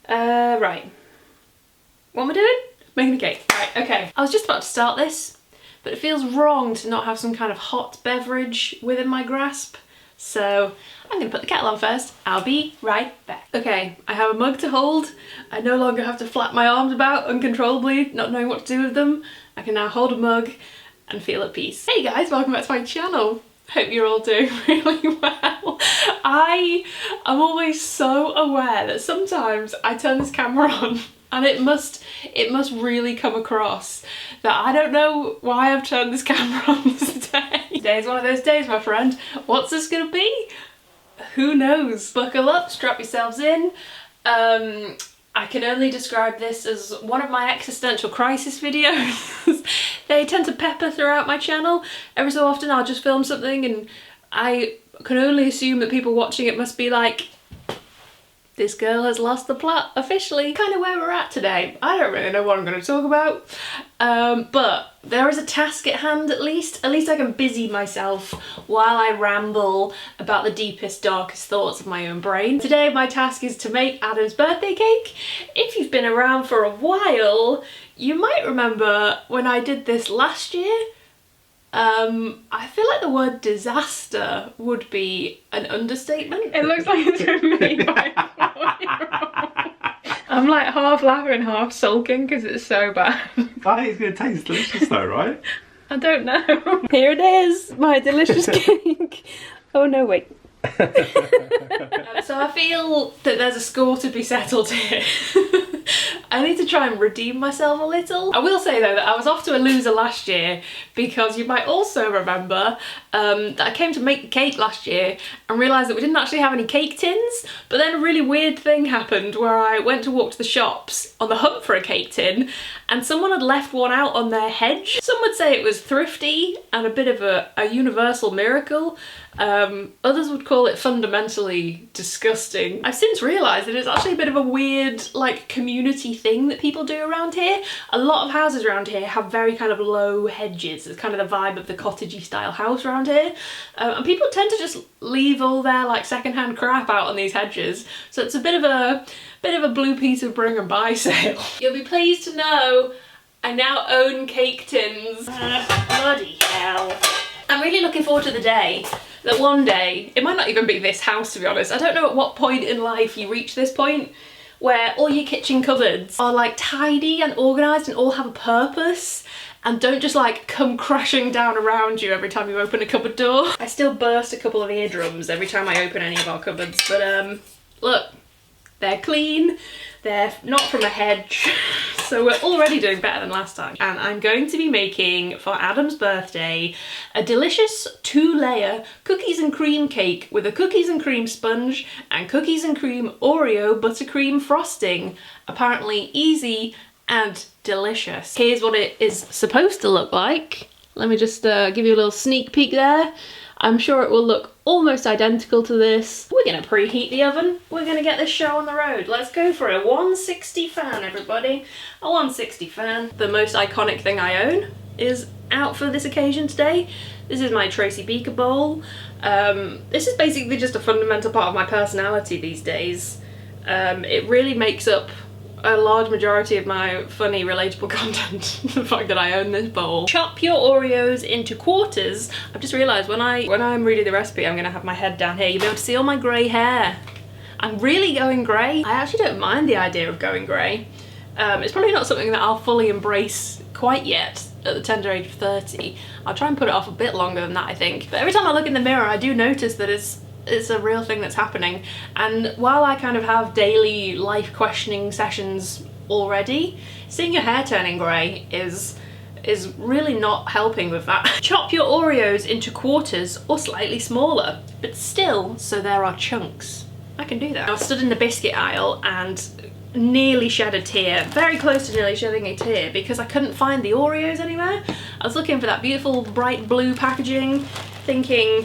Right. What am I doing? Making a cake. Right, okay. I was just about to start this, but it feels wrong to not have some kind of hot beverage within my grasp. So I'm gonna put the kettle on first. I'll be right back. Okay, I have a mug to hold. I no longer have to flap my arms about uncontrollably, not knowing what to do with them. I can now hold a mug and feel at peace. Hey guys, welcome back to my channel. Hope you're all doing really well. I am always so aware that sometimes I turn this camera on and it must really come across that I don't know why I've turned this camera on today. Today's one of those days, my friend. What's this gonna be? Who knows? Buckle up, strap yourselves in. I can only describe this as one of my existential crisis videos. They tend to pepper throughout my channel. Every so often I'll just film something and I can only assume that people watching it must be like, this girl has lost the plot officially. Kind of where we're at today. I don't really know what I'm going to talk about, but there is a task at hand at least. At least I can busy myself while I ramble about the deepest, darkest thoughts of my own brain. Today my task is to make Adam's birthday cake. If you've been around for a while, you might remember when I did this last year. I feel like the word disaster would be an understatement. It looks like it's been made by a 4-year-old. I'm like half laughing, half sulking because it's so bad. I think it's going to taste delicious though, right? I don't know. Here it is, my delicious cake. Oh no, wait. So I feel that there's a score to be settled here. I need to try and redeem myself a little. I will say though that I was off to a loser last year because you might also remember that I came to make the cake last year and realised that we didn't actually have any cake tins, but then a really weird thing happened where I went to walk to the shops on the hunt for a cake tin and someone had left one out on their hedge. Some would say it was thrifty and a bit of a universal miracle. Others would call it fundamentally disgusting. I've since realised that it's actually a bit of a weird like community thing that people do around here. A lot of houses around here have very kind of low hedges. It's kind of the vibe of the cottagey style house around here. And people tend to just leave all their like secondhand crap out on these hedges. So it's a bit of a blue Peter bring and buy sale. You'll be pleased to know I now own cake tins. Bloody hell. I'm really looking forward to the day that one day, it might not even be this house to be honest, I don't know at what point in life you reach this point where all your kitchen cupboards are like tidy and organised and all have a purpose and don't just like come crashing down around you every time you open a cupboard door. I still burst a couple of eardrums every time I open any of our cupboards, but look, they're clean, they're not from a hedge, so we're already doing better than last time. And I'm going to be making, for Adam's birthday, a delicious 2-layer cookies and cream cake with a cookies and cream sponge and cookies and cream Oreo buttercream frosting. Apparently easy and delicious. Here's what it is supposed to look like. Let me just give you a little sneak peek there. I'm sure it will look almost identical to this. We're gonna preheat the oven. We're gonna get this show on the road. Let's go for a 160 fan, everybody. A 160 fan. The most iconic thing I own is out for this occasion today. This is my Tracy Beaker bowl. This is basically just a fundamental part of my personality these days. It really makes up a large majority of my funny, relatable content, the fact that I own this bowl. Chop your Oreos into quarters. I've just realised when I'm reading the recipe, I'm gonna have my head down here. You'll be able to see all my grey hair. I'm really going grey. I actually don't mind the idea of going grey. It's probably not something that I'll fully embrace quite yet at the tender age of 30. I'll try and put it off a bit longer than that, I think. But every time I look in the mirror, I do notice that it's a real thing that's happening. And while I kind of have daily life questioning sessions already, seeing your hair turning grey is really not helping with that. Chop your Oreos into quarters or slightly smaller, but still so there are chunks. I can do that. I stood in the biscuit aisle and nearly shed a tear, very close to nearly shedding a tear because I couldn't find the Oreos anywhere. I was looking for that beautiful bright blue packaging, thinking,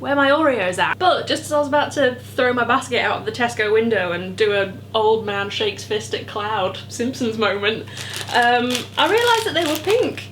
where are my Oreos at? But just as I was about to throw my basket out of the Tesco window and do an old man shakes fist at cloud Simpsons moment, I realised that they were pink.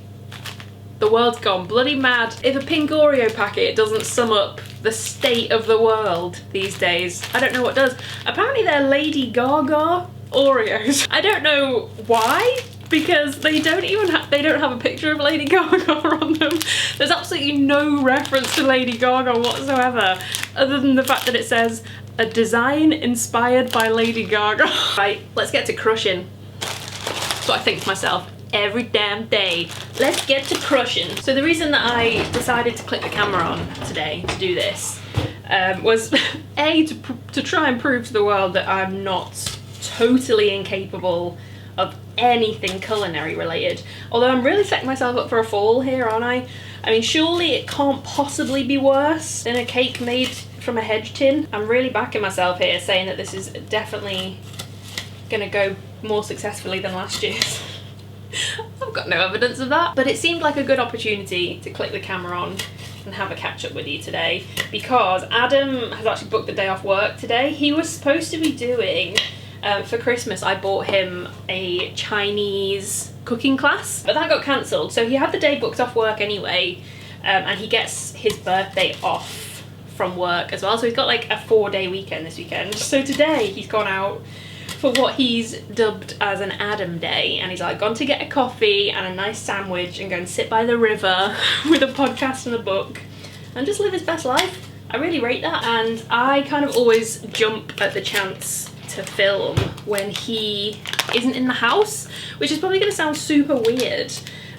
The world's gone bloody mad. If a pink Oreo packet doesn't sum up the state of the world these days. I don't know what does. Apparently they're Lady Gaga Oreos. I don't know why, because they don't have a picture of Lady Gaga on them. There's absolutely no reference to Lady Gaga whatsoever, other than the fact that it says a design inspired by Lady Gaga. Right, let's get to crushing. That's what I think to myself every damn day. Let's get to crushing. So the reason that I decided to click the camera on today to do this was A, to try and prove to the world that I'm not totally incapable of anything culinary related. Although I'm really setting myself up for a fall here, aren't I? I mean, surely it can't possibly be worse than a cake made from a hedge tin. I'm really backing myself here, saying that this is definitely gonna go more successfully than last year's. I've got no evidence of that, but it seemed like a good opportunity to click the camera on and have a catch up with you today, because Adam has actually booked the day off work today. He was supposed to be doing, for Christmas I bought him a Chinese cooking class, but that got cancelled, so he had the day booked off work anyway, and he gets his birthday off from work as well, so he's got like a 4-day weekend this weekend. So today he's gone out for what he's dubbed as an Adam day, and he's like gone to get a coffee and a nice sandwich and go and sit by the river with a podcast and a book and just live his best life. I really rate that, and I kind of always jump at the chance to film when he isn't in the house, which is probably going to sound super weird,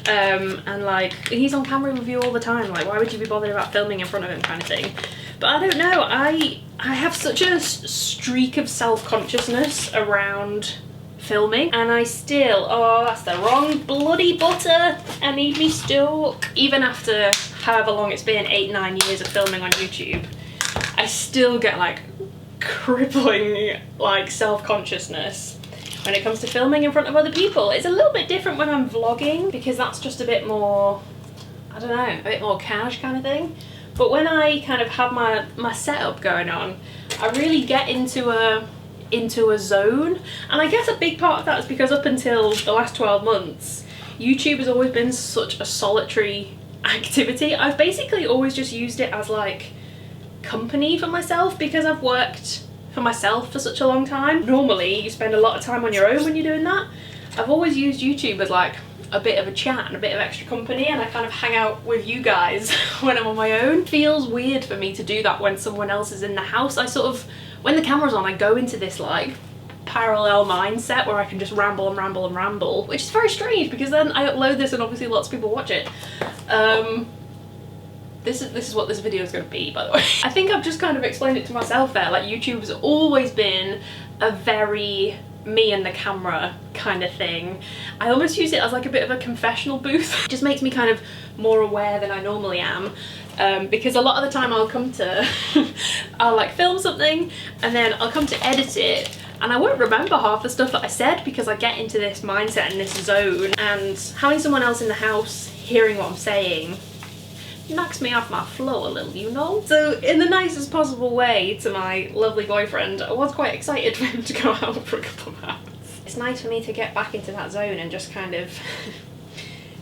and like, he's on camera with you all the time, like why would you be bothered about filming in front of him kind of thing. But I don't know, I have such a streak of self-consciousness around filming, and I still, oh that's the wrong bloody butter, I need me stuck. Even after however long it's been, 8-9 years of filming on YouTube, I still get like crippling like self-consciousness when it comes to filming in front of other people. It's a little bit different when I'm vlogging, because that's just a bit more, I don't know, a bit more cash kind of thing. But when I kind of have my setup going on, I really get into a zone. And I guess a big part of that is because up until the last 12 months, YouTube has always been such a solitary activity. I've basically always just used it as like company for myself, because I've worked for myself for such a long time. Normally you spend a lot of time on your own when you're doing that. I've always used YouTube as like a bit of a chat and a bit of extra company, and I kind of hang out with you guys when I'm on my own. It feels weird for me to do that when someone else is in the house. I sort of, when the camera's on, I go into this like parallel mindset where I can just ramble and ramble and ramble, which is very strange because then I upload this and obviously lots of people watch it. This is what this video is going to be, by the way. I think I've just kind of explained it to myself there, like YouTube has always been a very me and the camera kind of thing. I almost use it as like a bit of a confessional booth. It just makes me kind of more aware than I normally am, because a lot of the time I'll come to I'll like film something and then I'll come to edit it and I won't remember half the stuff that I said because I get into this mindset and this zone, and having someone else in the house hearing what I'm saying knocks me off my flow a little, you know? So in the nicest possible way to my lovely boyfriend, I was quite excited for him to go out for a couple of hours. It's nice for me to get back into that zone and just kind of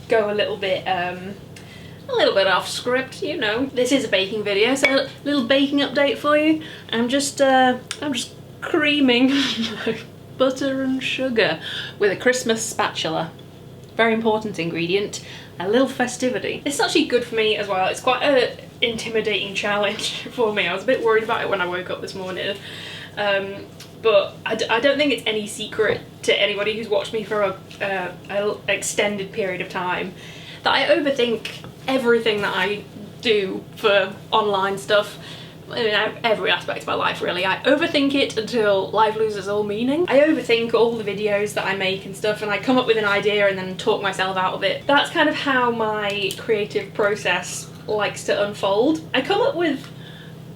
go a little bit off script, you know. This is a baking video, so a little baking update for you. I'm just creaming butter and sugar with a Christmas spatula. Very important ingredient. A little festivity. It's actually good for me as well. It's quite an intimidating challenge for me. I was a bit worried about it when I woke up this morning. But I don't think it's any secret to anybody who's watched me for a extended period of time that I overthink everything that I do for online stuff. I mean, every aspect of my life really. I overthink it until life loses all meaning. I overthink all the videos that I make and stuff, and I come up with an idea and then talk myself out of it. That's kind of how my creative process likes to unfold. I come up with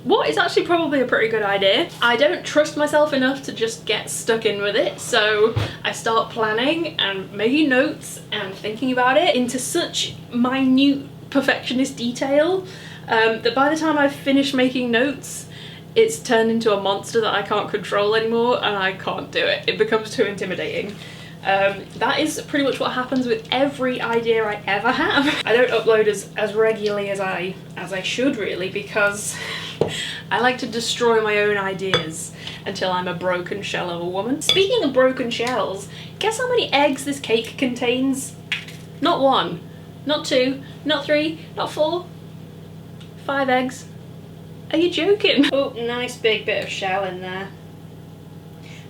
what is actually probably a pretty good idea. I don't trust myself enough to just get stuck in with it, so I start planning and making notes and thinking about it into such minute perfectionist detail that by the time I've finished making notes, it's turned into a monster that I can't control anymore and I can't do it. It becomes too intimidating. That is pretty much what happens with every idea I ever have. I don't upload as regularly as I should really, because I like to destroy my own ideas until I'm a broken shell of a woman. Speaking of broken shells, guess how many eggs this cake contains? Not 1, not 2, not 3, not 4, 5 eggs. Are you joking? Oh, nice big bit of shell in there.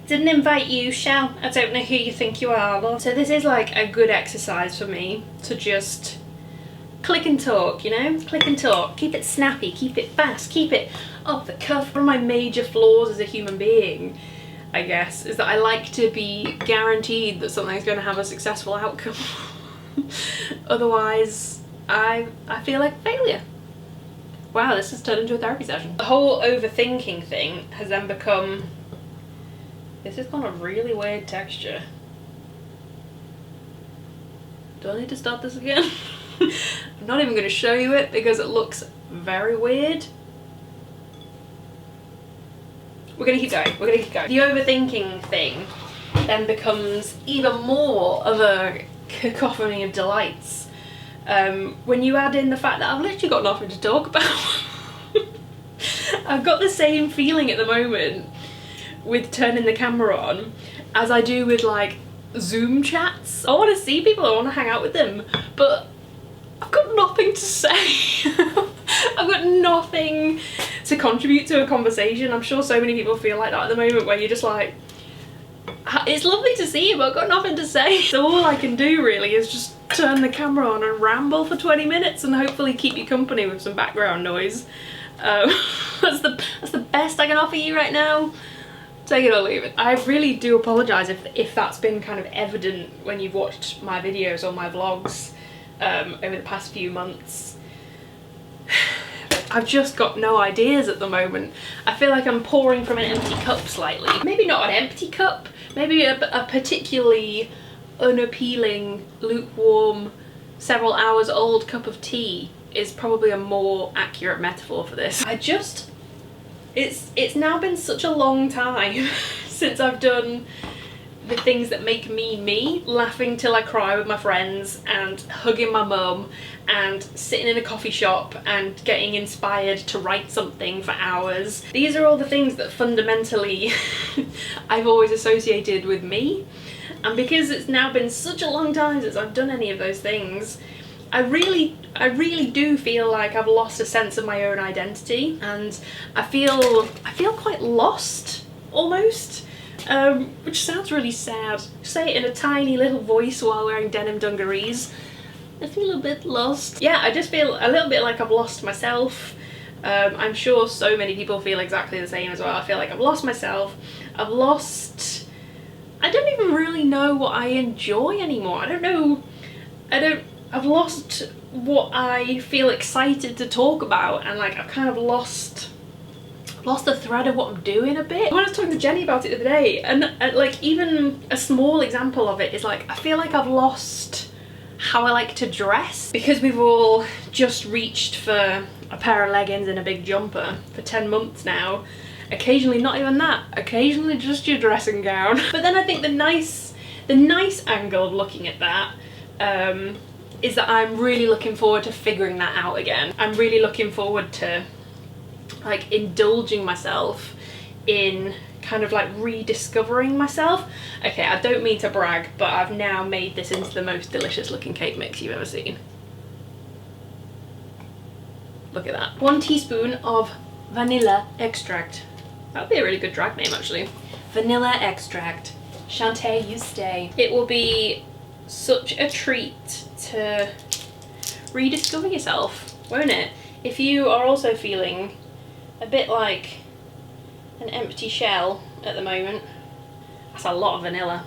Didn't invite you, shell. I don't know who you think you are, love. So this is like a good exercise for me to just click and talk, you know? Click and talk. Keep it snappy, keep it fast, keep it off the cuff. One of my major flaws as a human being, I guess, is that I like to be guaranteed that something's going to have a successful outcome. Otherwise, I feel like a failure. Wow, this has turned into a therapy session. The whole overthinking thing has then become... This has got a really weird texture. Do I need to start this again? I'm not even going to show you it because it looks very weird. We're going to keep going. We're going to keep going. The overthinking thing then becomes even more of a cacophony of delights when you add in the fact that I've literally got nothing to talk about. I've got the same feeling at the moment with turning the camera on as I do with like Zoom chats. I want to see people, I want to hang out with them, but I've got nothing to say. I've got nothing to contribute to a conversation. I'm sure so many people feel like that at the moment, where you're just like, it's lovely to see you, but I've got nothing to say. So all I can do really is just turn the camera on and ramble for 20 minutes and hopefully keep you company with some background noise. That's the best I can offer you right now. Take it or leave it. I really do apologise if that's been kind of evident when you've watched my videos or my vlogs over the past few months. I've just got no ideas at the moment. I feel like I'm pouring from an empty cup slightly. Maybe not an empty cup, maybe a particularly unappealing, lukewarm, several hours old cup of tea is probably a more accurate metaphor for this. It's now been such a long time since I've done the things that make me me, laughing till I cry with my friends and hugging my mum and sitting in a coffee shop and getting inspired to write something for hours. These are all the things that fundamentally I've always associated with me, and because it's now been such a long time since I've done any of those things, I really do feel like I've lost a sense of my own identity, and I feel quite lost almost, which sounds really sad. Say it in a tiny little voice while wearing denim dungarees. I feel a bit lost. Yeah, I just feel a little bit like I've lost myself. I'm sure so many people feel exactly the same as well. I feel like I've lost myself. I don't even really know what I enjoy anymore. I've lost what I feel excited to talk about, and like I've kind of lost the thread of what I'm doing a bit. When I was talking to Jenny about it the other day, and like even a small example of it is like I feel like I've lost how I like to dress, because we've all just reached for a pair of leggings and a big jumper for 10 months now. Occasionally not even that, occasionally just your dressing gown. But then I think the nice angle of looking at that is that I'm really looking forward to figuring that out again. I'm really looking forward to like indulging myself in kind of like rediscovering myself. Okay, I don't mean to brag, but I've now made this into the most delicious looking cake mix you've ever seen. Look at that. 1 teaspoon of vanilla extract. That would be a really good drag name actually. Vanilla extract. Shantae, you stay. It will be such a treat to rediscover yourself, won't it? If you are also feeling a bit like an empty shell at the moment. That's a lot of vanilla.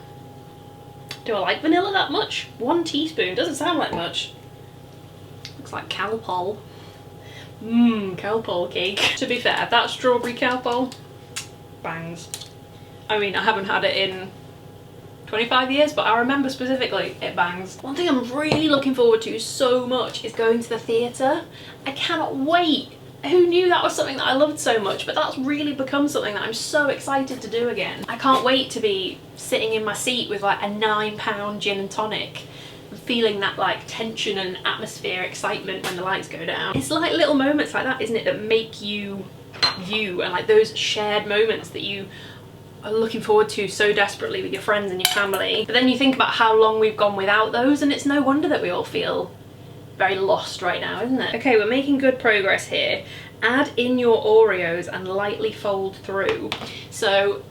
Do I like vanilla that much? 1 teaspoon, doesn't sound like much. Looks like Calpol. Calpol cake. To be fair, that strawberry Calpol bangs. I mean, I haven't had it in 25 years, but I remember specifically it bangs. One thing I'm really looking forward to so much is going to the theatre. I cannot wait. Who knew that was something that I loved so much, but that's really become something that I'm so excited to do again. I can't wait to be sitting in my seat with like a £9 gin and tonic, feeling that like tension and atmosphere, excitement when the lights go down. It's like little moments like that, isn't it, that make you you and like those shared moments that you are looking forward to so desperately with your friends and your family. But then you think about how long we've gone without those, and it's no wonder that we all feel very lost right now, isn't it? Okay, we're making good progress here. Add in your Oreos and lightly fold through. So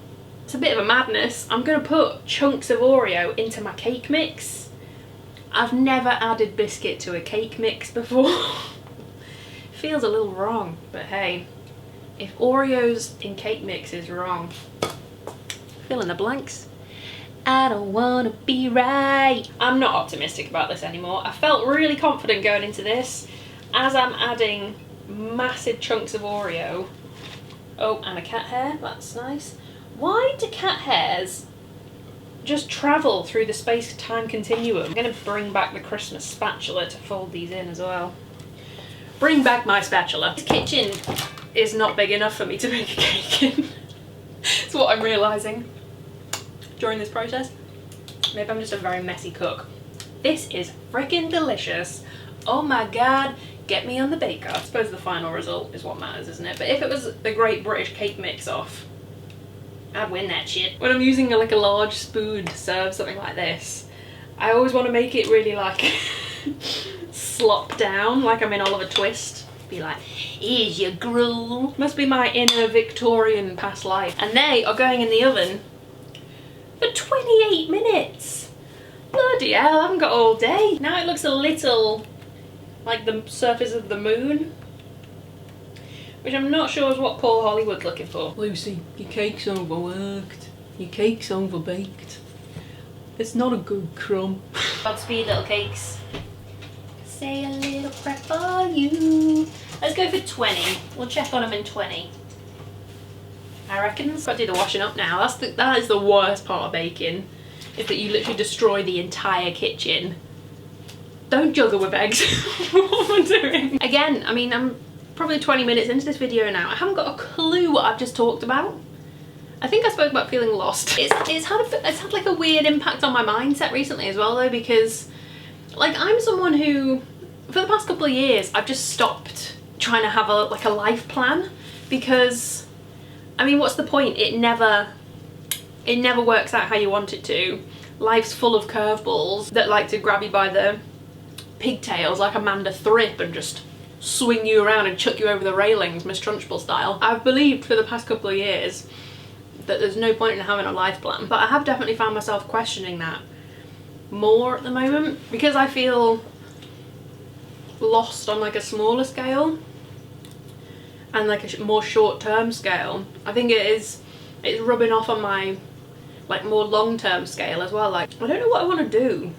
it's a bit of a madness. I'm gonna put chunks of Oreo into my cake mix. I've never added biscuit to a cake mix before. Feels a little wrong, but hey, if Oreos in cake mix is wrong, fill in the blanks. I don't wanna be right. I'm not optimistic about this anymore. I felt really confident going into this. As I'm adding massive chunks of Oreo. Oh, and a cat hair, that's nice. Why do cat hairs just travel through the space-time continuum? I'm gonna bring back the Christmas spatula to fold these in as well. Bring back my spatula. This kitchen is not big enough for me to make a cake in. It's what I'm realising during this process. Maybe I'm just a very messy cook. This is freaking delicious. Oh my god, get me on the baker. I suppose the final result is what matters, isn't it? But if it was the Great British Cake Mix-Off, I'd win that shit. When I'm using like a large spoon to serve something like this, I always want to make it really like slop down, like I'm in Oliver Twist. Be like, here's your gruel. Must be my inner Victorian past life. And they are going in the oven for 28 minutes. Bloody hell, I haven't got all day. Now it looks a little like the surface of the moon, which I'm not sure is what Paul Hollywood's looking for. Lucy, your cake's overworked. Your cake's overbaked. It's not a good crumb. Godspeed, little cakes. Say a little prayer for you. Let's go for 20. We'll check on them in 20. I reckon. Got to do the washing up now. That is the worst part of baking, is that you literally destroy the entire kitchen. Don't juggle with eggs. What am I doing? Again, I mean, I'm probably 20 minutes into this video now. I haven't got a clue what I've just talked about. I think I spoke about feeling lost. It's had like a weird impact on my mindset recently as well though, because like I'm someone who, for the past couple of years, I've just stopped trying to have a life plan, because I mean, what's the point? It never works out how you want it to. Life's full of curveballs that like to grab you by the pigtails like Amanda Thripp and just swing you around and chuck you over the railings, Miss Trunchbull style. I've believed for the past couple of years that there's no point in having a life plan, but I have definitely found myself questioning that more at the moment, because I feel lost on like a smaller scale and like a more short-term scale. I think it's rubbing off on my like more long-term scale as well. Like, I don't know what I want to do.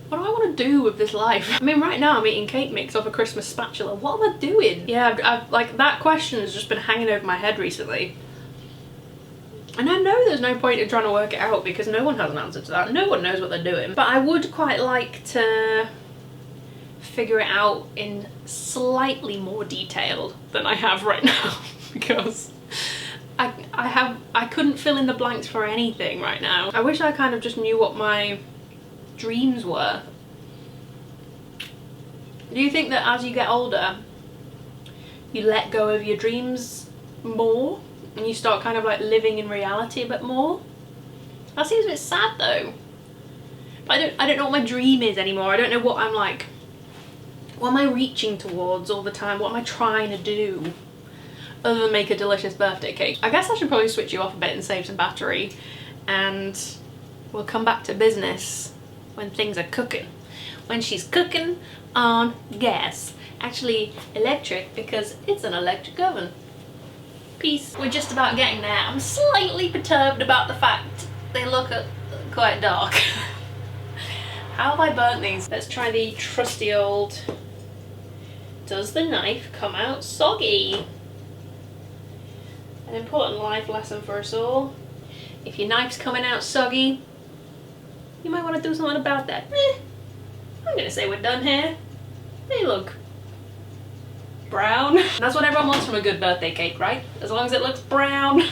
What do I want to do with this life? I mean, right now I'm eating cake mix off a Christmas spatula. What am I doing? Yeah, I've like, that question has just been hanging over my head recently. And I know there's no point in trying to work it out, because no one has an answer to that. No one knows what they're doing. But I would quite like to figure it out in slightly more detail than I have right now, because I couldn't fill in the blanks for anything right now. I wish I kind of just knew what my dreams were. Do you think that as you get older you let go of your dreams more and you start kind of like living in reality a bit more? That seems a bit sad though. But I don't know what my dream is anymore. I don't know what I'm like, what am I reaching towards all the time? What am I trying to do other than make a delicious birthday cake? I guess I should probably switch you off a bit and save some battery, and we'll come back to business when things are cooking. When she's cooking on gas. Actually electric, because it's an electric oven. Peace. We're just about getting there. I'm slightly perturbed about the fact they look quite dark. How have I burnt these? Let's try the trusty old, does the knife come out soggy? An important life lesson for us all. If your knife's coming out soggy, you might want to do something about that. I'm gonna say we're done here. They look brown. That's what everyone wants from a good birthday cake, right? As long as it looks brown,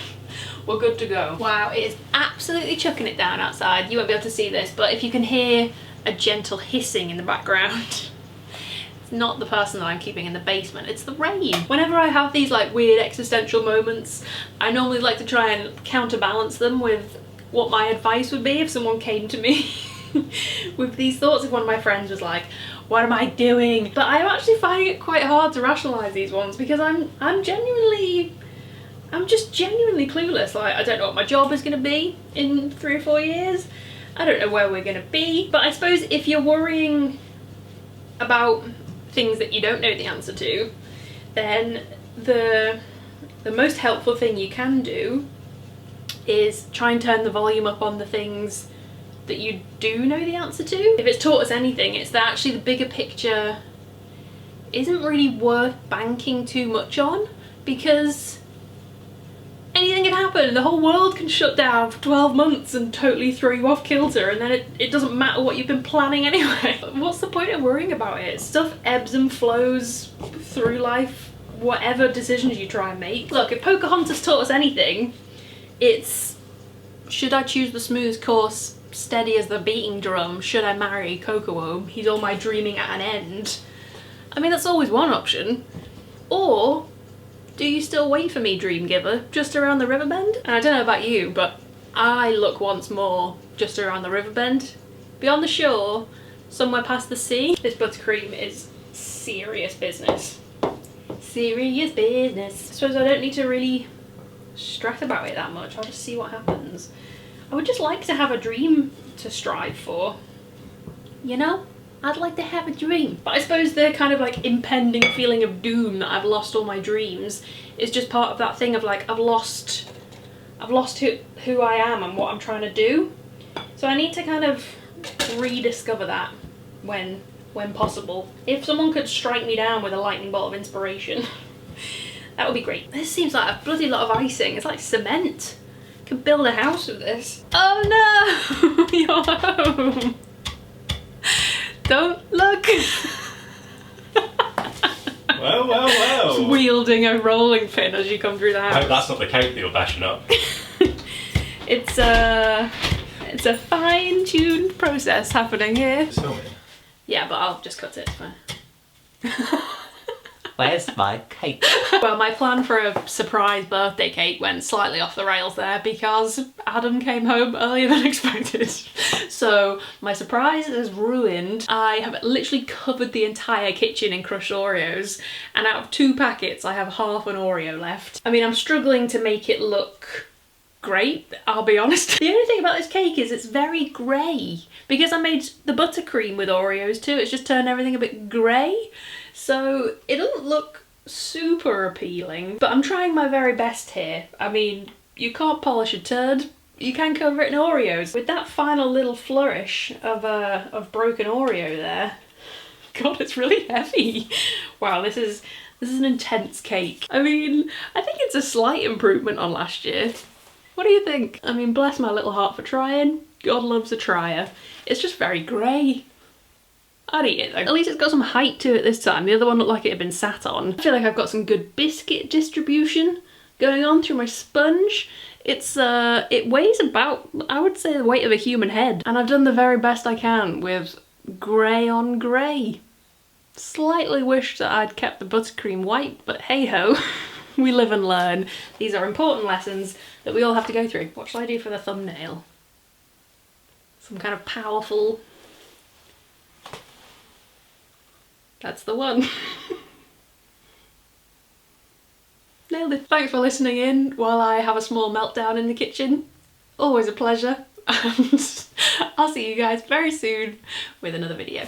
we're good to go. Wow, it is absolutely chucking it down outside. You won't be able to see this, but if you can hear a gentle hissing in the background, it's not the person that I'm keeping in the basement, it's the rain. Whenever I have these like weird existential moments, I normally like to try and counterbalance them with what my advice would be if someone came to me with these thoughts. If one of my friends was like, what am I doing? But I'm actually finding it quite hard to rationalise these ones because I'm just genuinely clueless. Like, I don't know what my job is going to be in 3 or 4 years. I don't know where we're going to be. But I suppose if you're worrying about things that you don't know the answer to, then the most helpful thing you can do is try and turn the volume up on the things that you do know the answer to. If it's taught us anything, it's that actually the bigger picture isn't really worth banking too much on, because anything can happen. The whole world can shut down for 12 months and totally throw you off kilter, and then it doesn't matter what you've been planning anyway. What's the point of worrying about it? Stuff ebbs and flows through life, whatever decisions you try and make. Look, if Pocahontas taught us anything, it's, should I choose the smooth course, steady as the beating drum? Should I marry Kokomo? He's all my dreaming at an end. I mean, that's always one option. Or do you still wait for me, dream giver, just around the river bend? And I don't know about you, but I look once more just around the river bend. Beyond the shore, somewhere past the sea. This buttercream is serious business. Serious business. I suppose I don't need to really stress about it that much. I'll just see what happens. I would just like to have a dream to strive for. You know? I'd like to have a dream. But I suppose the kind of like impending feeling of doom that I've lost all my dreams is just part of that thing of like, I've lost who I am and what I'm trying to do. So I need to kind of rediscover that when possible. If someone could strike me down with a lightning bolt of inspiration, that would be great. This seems like a bloody lot of icing. It's like cement. I can build a house with this. Oh no! You're home. Don't look. Well. Just wielding a rolling pin as you come through the house. I hope that's not the cake that you're bashing up. It's a fine-tuned process happening here. Film it. Yeah, but I'll just cut it. It's fine. Where's my cake? Well, my plan for a surprise birthday cake went slightly off the rails there because Adam came home earlier than expected. So my surprise is ruined. I have literally covered the entire kitchen in crushed Oreos, and out of 2 packets I have half an Oreo left. I mean, I'm struggling to make it look great, I'll be honest. The only thing about this cake is it's very grey. Because I made the buttercream with Oreos too, it's just turned everything a bit grey. So it doesn't look super appealing, but I'm trying my very best here. I mean, you can't polish a turd, you can cover it in Oreos. With that final little flourish of broken Oreo there, God, it's really heavy. Wow, this is an intense cake. I mean, I think it's a slight improvement on last year. What do you think? I mean, bless my little heart for trying. God loves a trier. It's just very grey. I'd eat it though. At least it's got some height to it this time. The other one looked like it had been sat on. I feel like I've got some good biscuit distribution going on through my sponge. It weighs about, I would say, the weight of a human head. And I've done the very best I can with grey on grey. Slightly wish that I'd kept the buttercream white, but hey ho. We live and learn. These are important lessons that we all have to go through. What shall I do for the thumbnail? Some kind of powerful... That's the one. Nailed it. Thanks for listening in while I have a small meltdown in the kitchen. Always a pleasure. And I'll see you guys very soon with another video.